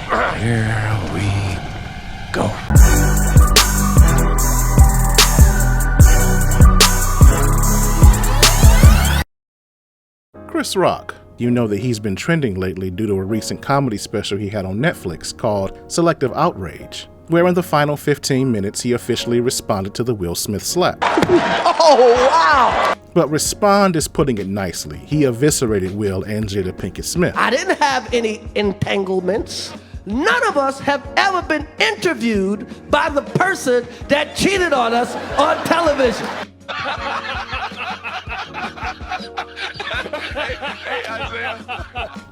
Here we go. Chris Rock. You know that he's been trending lately due to a recent comedy special he had on Netflix called Selective Outrage, where in the final 15 minutes he officially responded to the Will Smith slap. Oh, wow! But respond is putting it nicely. He eviscerated Will and Jada Pinkett Smith. I didn't have any entanglements. None of us have ever been interviewed by the person that cheated on us on television.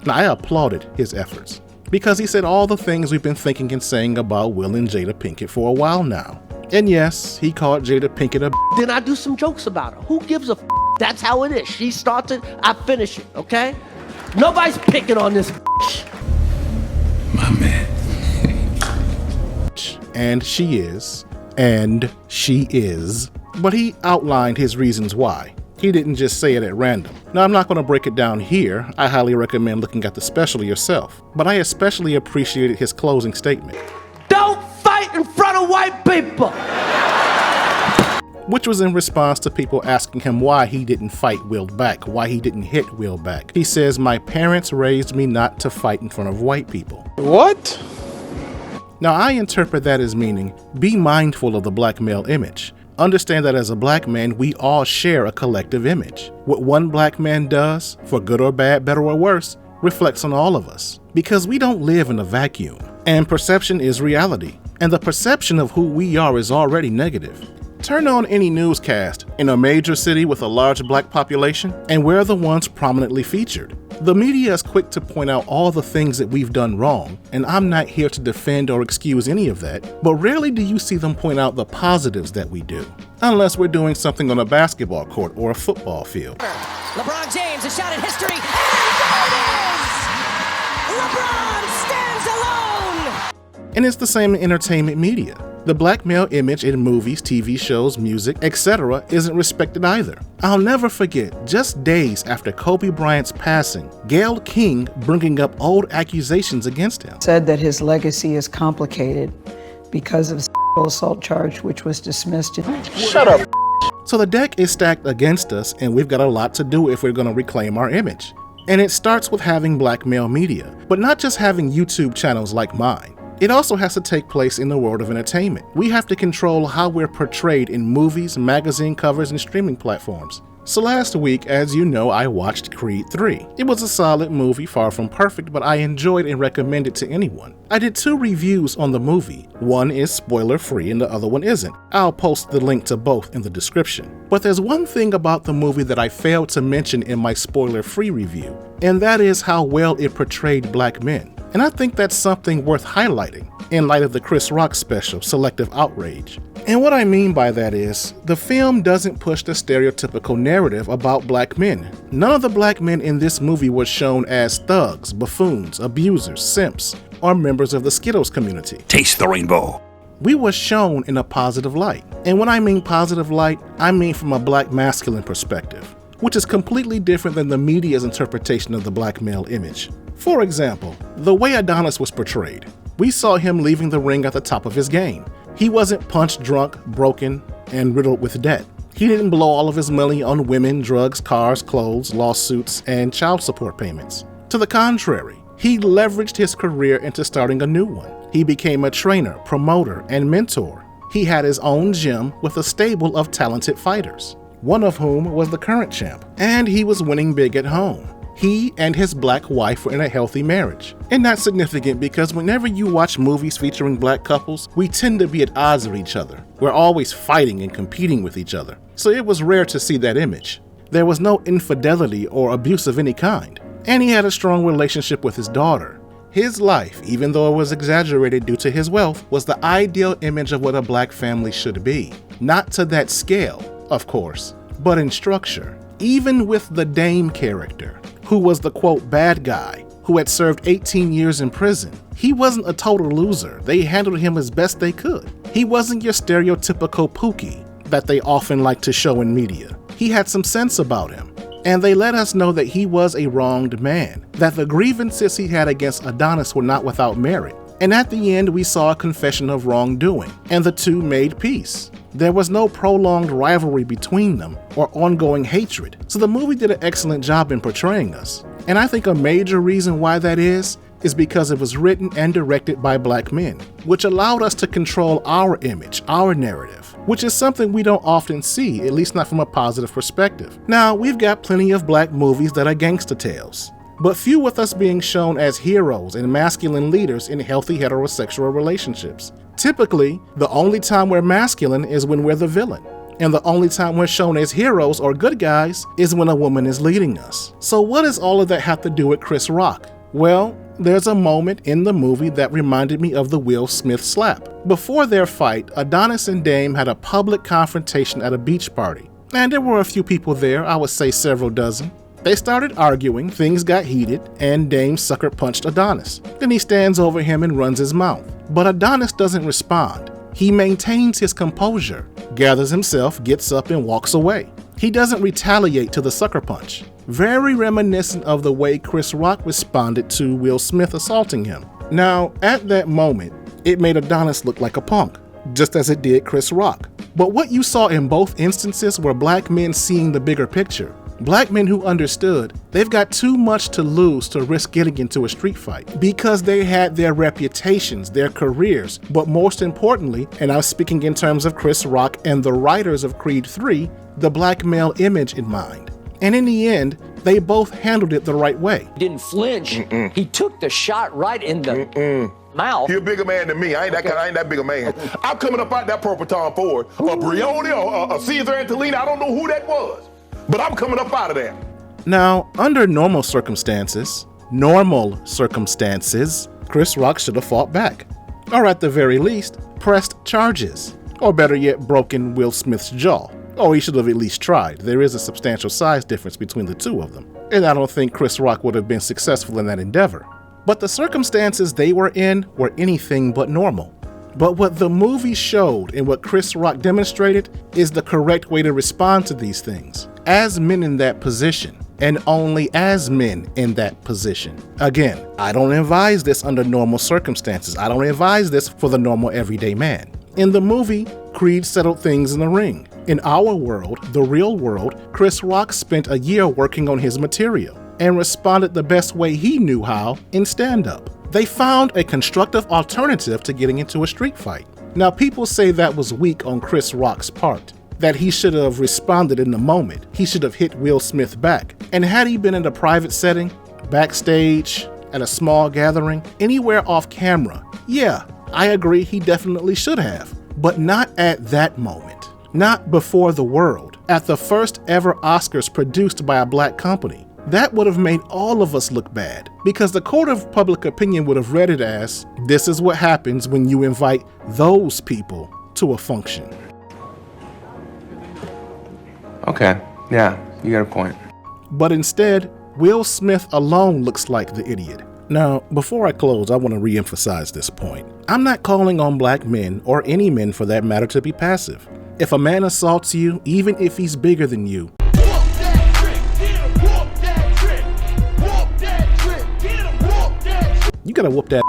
Now, I applauded his efforts because he said all the things we've been thinking and saying about Will and Jada Pinkett for a while now. And yes, he called Jada Pinkett a Then I do some jokes about her. Who gives a f? That's how it is. She starts it, I finish it, okay? Nobody's picking on this My man. and she is. But he outlined his reasons why. He didn't just say it at random. Now, I'm not going to break it down here. I highly recommend looking at the special yourself. But I especially appreciated his closing statement. Don't fight in front of white people! Which was in response to people asking him why he didn't fight Will back, why he didn't hit Will back. He says, "My parents raised me not to fight in front of white people." What? Now, I interpret that as meaning, be mindful of the black male image. Understand that as a black man, we all share a collective image. What one black man does, for good or bad, better or worse, reflects on all of us. Because we don't live in a vacuum. And perception is reality. And the perception of who we are is already negative. Turn on any newscast in a major city with a large black population, and we're the ones prominently featured. The media is quick to point out all the things that we've done wrong, and I'm not here to defend or excuse any of that, but rarely do you see them point out the positives that we do. Unless we're doing something on a basketball court or a football field. LeBron James, a shot at history, and there it is! LeBron stands alone! And it's the same in entertainment media. The black male image in movies, TV shows, music, etc. isn't respected either. I'll never forget, just days after Kobe Bryant's passing, Gayle King bringing up old accusations against him. Said that his legacy is complicated because of sexual assault charge, which was dismissed. Shut up. So the deck is stacked against us, and we've got a lot to do if we're going to reclaim our image. And it starts with having black male media, but not just having YouTube channels like mine. It also has to take place in the world of entertainment. We have to control how we're portrayed in movies, magazine covers, and streaming platforms. So last week, as you know, I watched Creed 3. It was a solid movie, far from perfect, but I enjoyed and recommend it to anyone. I did 2 reviews on the movie. One is spoiler-free and the other one isn't. I'll post the link to both in the description. But there's one thing about the movie that I failed to mention in my spoiler-free review, and that is how well it portrayed black men. And I think that's something worth highlighting in light of the Chris Rock special, Selective Outrage. And what I mean by that is, the film doesn't push the stereotypical narrative about black men. None of the black men in this movie was shown as thugs, buffoons, abusers, simps, or members of the Skittles community. Taste the rainbow. We were shown in a positive light. And when I mean positive light, I mean from a black masculine perspective, which is completely different than the media's interpretation of the black male image. For example, the way Adonis was portrayed. We saw him leaving the ring at the top of his game. He wasn't punch drunk, broken, and riddled with debt. He didn't blow all of his money on women, drugs, cars, clothes, lawsuits, and child support payments. To the contrary, he leveraged his career into starting a new one. He became a trainer, promoter, and mentor. He had his own gym with a stable of talented fighters, one of whom was the current champ, and he was winning big at home. He and his black wife were in a healthy marriage. And that's significant because whenever you watch movies featuring black couples, we tend to be at odds with each other. We're always fighting and competing with each other. So it was rare to see that image. There was no infidelity or abuse of any kind. And he had a strong relationship with his daughter. His life, even though it was exaggerated due to his wealth, was the ideal image of what a black family should be. Not to that scale, of course, but in structure. Even with the Dame character, who was the quote bad guy, who had served 18 years in prison. He wasn't a total loser. They handled him as best they could. He wasn't your stereotypical Pookie that they often like to show in media. He had some sense about him. And they let us know that he was a wronged man, that the grievances he had against Adonis were not without merit. And at the end, we saw a confession of wrongdoing, and the two made peace. There was no prolonged rivalry between them or ongoing hatred, so the movie did an excellent job in portraying us. And I think a major reason why that is because it was written and directed by black men, which allowed us to control our image, our narrative, which is something we don't often see, at least not from a positive perspective. Now, we've got plenty of black movies that are gangster tales, but few with us being shown as heroes and masculine leaders in healthy heterosexual relationships. Typically, the only time we're masculine is when we're the villain, and the only time we're shown as heroes or good guys is when a woman is leading us. So what does all of that have to do with Chris Rock? Well, there's a moment in the movie that reminded me of the Will Smith slap. Before their fight, Adonis and Dame had a public confrontation at a beach party, and there were a few people there, I would say several dozen. They started arguing, things got heated, and Dame sucker punched Adonis. Then he stands over him and runs his mouth. But Adonis doesn't respond. He maintains his composure, gathers himself, gets up, and walks away. He doesn't retaliate to the sucker punch. Very reminiscent of the way Chris Rock responded to Will Smith assaulting him. Now, at that moment, it made Adonis look like a punk, just as it did Chris Rock. But what you saw in both instances were black men seeing the bigger picture. Black men who understood they've got too much to lose to risk getting into a street fight because they had their reputations, their careers, but most importantly, and I'm speaking in terms of Chris Rock and the writers of Creed 3, the black male image in mind. And in the end, they both handled it the right way. He didn't flinch. He took the shot right in the mouth. You're a bigger man than me. I ain't that big a man. I'm coming up out that purple Tom Ford, a Brioni or a Caesar Antolini. I don't know who that was, but I'm coming up out of there. Now, under normal circumstances, Chris Rock should have fought back, or at the very least, pressed charges, or better yet, broken Will Smith's jaw. Or he should have at least tried. There is a substantial size difference between the two of them, and I don't think Chris Rock would have been successful in that endeavor. But the circumstances they were in were anything but normal. But what the movie showed and what Chris Rock demonstrated is the correct way to respond to these things, as men in that position, and only as men in that position. Again, I don't advise this under normal circumstances. I don't advise this for the normal everyday man. In the movie, Creed settled things in the ring. In our world, the real world, Chris Rock spent a year working on his material and responded the best way he knew how in stand-up. They found a constructive alternative to getting into a street fight. Now, people say that was weak on Chris Rock's part, that he should have responded in the moment. He should have hit Will Smith back. And had he been in a private setting, backstage, at a small gathering, anywhere off camera, yeah, I agree he definitely should have, but not at that moment. Not before the world, at the first ever Oscars produced by a black company. That would have made all of us look bad, because the court of public opinion would have read it as, this is what happens when you invite those people to a function. Okay, yeah, you got a point. But instead, Will Smith alone looks like the idiot. Now, before I close, I want to re-emphasize this point. I'm not calling on black men, or any men for that matter, to be passive. If a man assaults you, even if he's bigger than you, you gotta whoop that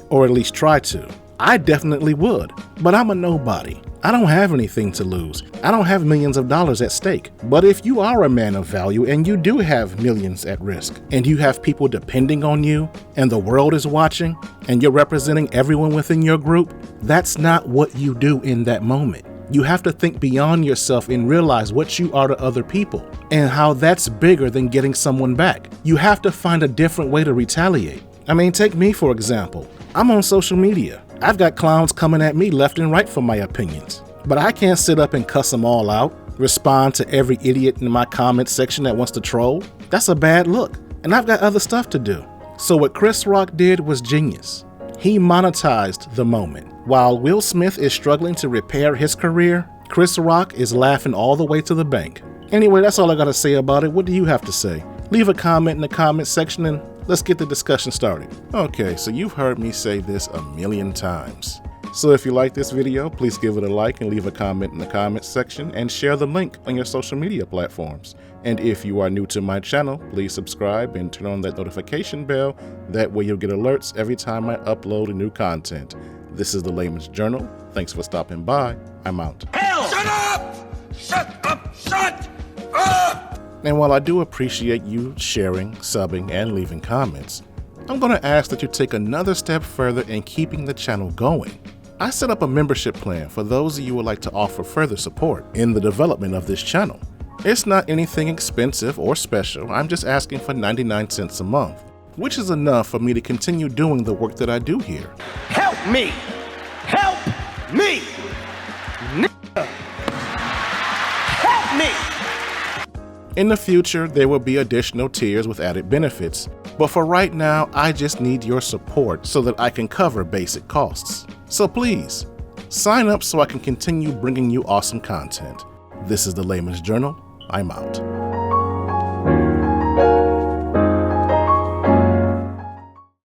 or at least try to. I definitely would, but I'm a nobody. I don't have anything to lose. I don't have millions of dollars at stake. But if you are a man of value and you do have millions at risk, and you have people depending on you, and the world is watching, and you're representing everyone within your group, that's not what you do in that moment. You have to think beyond yourself and realize what you are to other people, and how that's bigger than getting someone back. You have to find a different way to retaliate. I mean, take me for example. I'm on social media. I've got clowns coming at me left and right for my opinions. But I can't sit up and cuss them all out, respond to every idiot in my comment section that wants to troll. That's a bad look, and I've got other stuff to do. So what Chris Rock did was genius. He monetized the moment. While Will Smith is struggling to repair his career, Chris Rock is laughing all the way to the bank. Anyway, that's all I gotta say about it. What do you have to say? Leave a comment in the comment section and let's get the discussion started. Okay, so you've heard me say this a million times. So if you like this video, please give it a like and leave a comment in the comments section and share the link on your social media platforms. And if you are new to my channel, please subscribe and turn on that notification bell. That way you'll get alerts every time I upload new content. This is the Layman's Journal. Thanks for stopping by. I'm out. Hell! Shut up! Shut up! Shut up! And while I do appreciate you sharing, subbing, and leaving comments, I'm going to ask that you take another step further in keeping the channel going. I set up a membership plan for those of you who would like to offer further support in the development of this channel. It's not anything expensive or special. I'm just asking for 99 cents a month, which is enough for me to continue doing the work that I do here. Help me! Help me! Help me! In the future, there will be additional tiers with added benefits, but for right now, I just need your support so that I can cover basic costs. So please, sign up so I can continue bringing you awesome content. This is the Layman's Journal. I'm out.